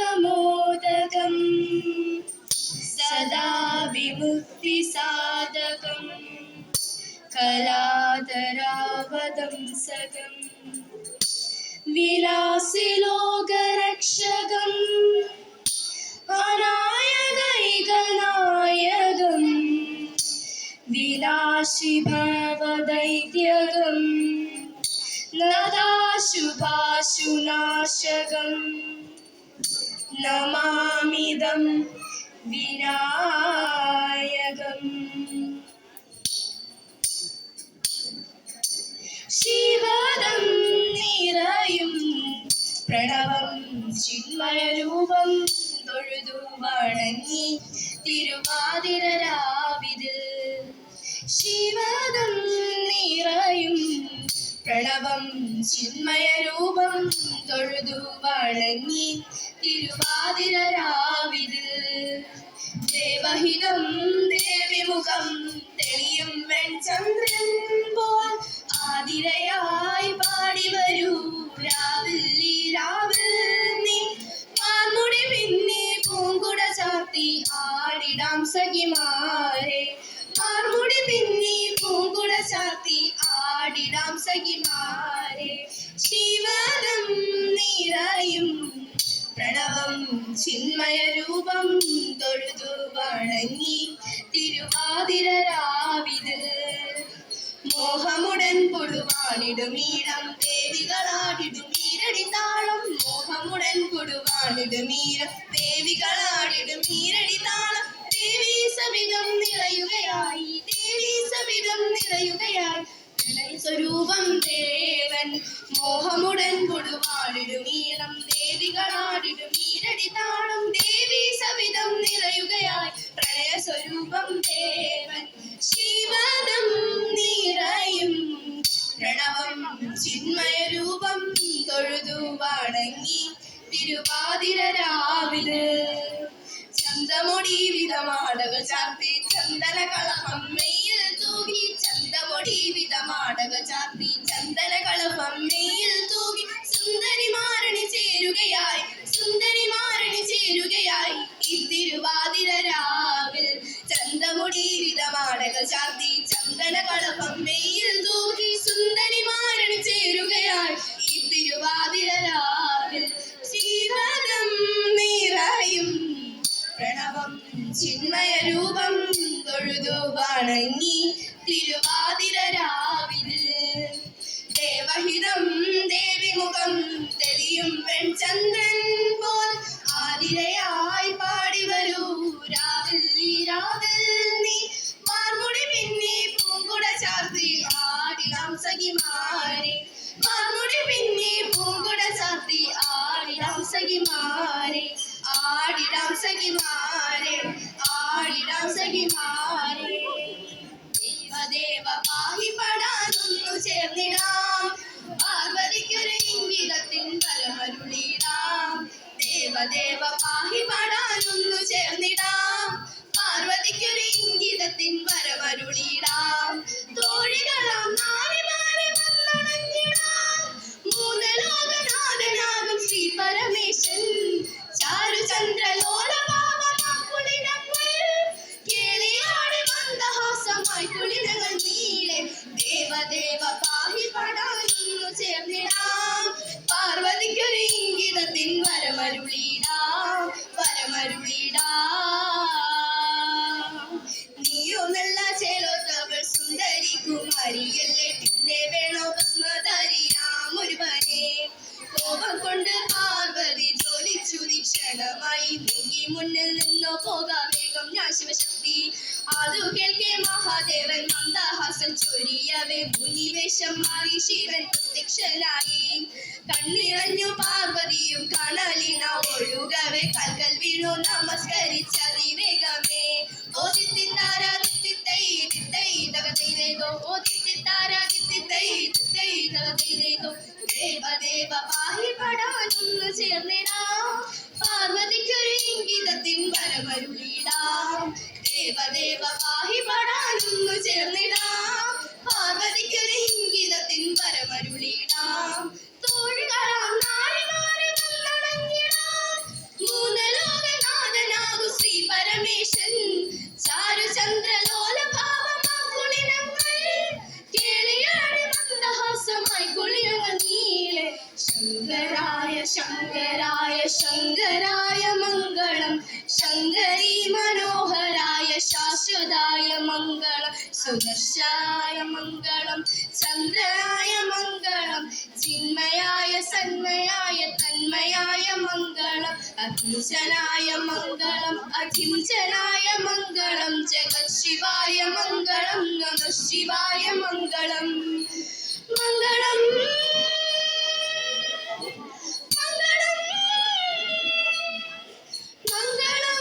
मुदाकरातमोदकं सदा विमुक्तिसाधकं कलाधरावदंसकं विलासिलोकरक्षकं अनायकैकनायकं विलासिभवदैत्यकं नदाशुभाशुनाशकं नमामिदं विनायकम् शिवदं निरयुं प्रणवं चिन्मयरूपं തൊഴുതു വണങ്ങി തിരുവാതിരരാവിതിൽ ശിവദം നിറയും പ്രണവം ചിന്മയരൂപം തൊഴുതു വണങ്ങി തിരുവാതിരരാവിതിൽ ദേവഹിതം ദേവിമുഖം തെളിയും വെൺചന്ദ്രൻ പോൽ ആതിരയായി പാടി വരൂ രാവിൽ ഈ രാവിൽ നീ മാർമുടി പിന്നി പൂങ്കുട ചാർത്തി ആടിടാം സഖിമാരെ മാർമുടി പിന്നി പൂങ്കുട ചാർത്തി ആടിടാം സഖിമാരെ ശിവദം നിറയും പ്രണവം ചിന്മയരൂപം തൊഴുതു വണങ്ങി തിരുവാതിരരാവിതിൽ മോഹമുടൻ കൊടുവാണിടുമീരം ദേവികളാടിടുമീരടി താളം മോഹമുടൻ കൊടുവാണിടുമീരം ദേവികളാടിടുമീരടി താളം ദേവീ സവിധം നിറയുകയായി ദേവീ സവിധം നിറയുകയായി സ്വരൂപം ദേവൻ മോഹമുടൻ കൊടുവാണിടുമീരം ദേവികളാടിടുമീരടി താളം ദേവീ സവിധം നിറയുകയായി പ്രളയ സ്വരൂപം ദേവൻ ശിവദം നിറയും പ്രണവം ചിന്മയരൂപം തൊഴുതു വണങ്ങി തിരുവാതിരരാവില് ചന്തമൊടി വിധമാടകൾ ചാർത്തി ചന്ദന കളഭം മെയ്യിൽ തൂകി ചന്തമൊടി വിധമാടകൾ ചാർത്തി ചന്ദന കളഭം മെയ്യിൽ തൂകി സുന്ദരിമാരണി ചേരുകയായി സുന്ദരിമാരണി ചേരുകയായി ഈ തിരുവാതിരരാവിൽ ചന്തമുടി വിധമാടകൾ ചാർത്തി ചന്ദന കളഭം മെയ്യിൽ തൂകി സുന്ദരിമാരണി ചേരുകയായി ഈ തിരുവാതിരരാവിൽ ശിവദം നിറയും പ്രണവം ചിന്മയരൂപം തൊഴുതു വണങ്ങി തിരുവാതിരരാവിൽ ദേവഹിതം ദേവിമുഖം തെളിയും വെൺചന്ദ്രൻ പോൽ ആതിരയായി പാടി വരൂ രാവിൽ ഈ രാവിൽ നീ മാർമുടി പിന്നി പൂങ്കുട ചാർത്തി ആടിടാം സഖിമാരെ മാർമുടി പിന്നി പൂങ്കുട ചാർത്തി ആടിടാം സഖിമാരെ ആടിടാം സഖിമാരെ ആടിടാം സഖിമാരെ ദേവദേവ പാഹി പാടാനൊന്നു ചേർന്നിടാം പാർവതിക്കൊരു ഇംഗിതത്തിൻ പരമരുളിടാം ദേവദേവ പാഹി പാടാനൊന്നു ചേർന്നിടാം പാർവതിക്കൊരു ഇംഗിതത്തിൻ പരമരുളിടാം തോഴികളാം നാരിമാരെ വന്നണഞ്ഞിടാം മൂന്ന് ലോകനാഥനാകും ശ്രീ പരമേശൻ കേളിയാടി മന്ദഹാസമായി കുളിരകൾ നീളെ ദേവദേവ പാഹി പാടാനൊന്നു ചേർന്നിടാം പാർവതിക്കൊരു ഇംഗിതത്തിൻ വരമരുളിടാം വരമരുളിടാം നീയോ നല്ല ചേലോത്തവൾ സുന്ദരി കുമാരിയല്ലേ പിന്നെ വേണോ ഭസ്മധാരിയാം ഒരുവനെ കോപം കൊണ്ട് പാർവതി ജ്വലിച്ചു നിക്ഷണമായി നീങ്ങി മുന്നിൽ നിന്നോ പോകാം വേഗം ഞാൻ ശിവശക്തി അതു കേൾക്കെ മഹാദേവൻ മന്ദഹാസം ചൊരിയവേ മുനിവേഷം മാറി ശിവൻ പ്രത്യക്ഷനായി കണ്ണിറഞ്ഞു പാർവതിയും കണലിന ഒഴുകവേ കൽക്കൽ വീണു നമസ്കരിച്ചതിവേഗമേ ഓ തിത്തിത്താരാ തിത്തിത്തൈ തിത്തൈ തകതൈതോ ഓ തിത്തിത്താരാ തിത്തിത്തൈ തിത്തൈ തകതൈതോ ദേവദേവ പാഹി പാടാനൊന്നു ചേർന്നിടാം പാർവതിക്കൊരു ഇംഗിതത്തിൻ വരമരുളിടാം ദേവദേവ പാഹി പാടാനൊന്നു ചേർന്നിടാം സുദർശായ മംഗളം ചന്ദ്രായ മംഗളം ചിന്മയായ സന്മയായ തന്മയായ മംഗളം അകിഞ്ചനായ മംഗളം അകിഞ്ചനായ മംഗളം ജഗത് ശിവായ മംഗളം നമഃ ശിവായ മംഗളം മംഗളം മംഗളം മംഗളം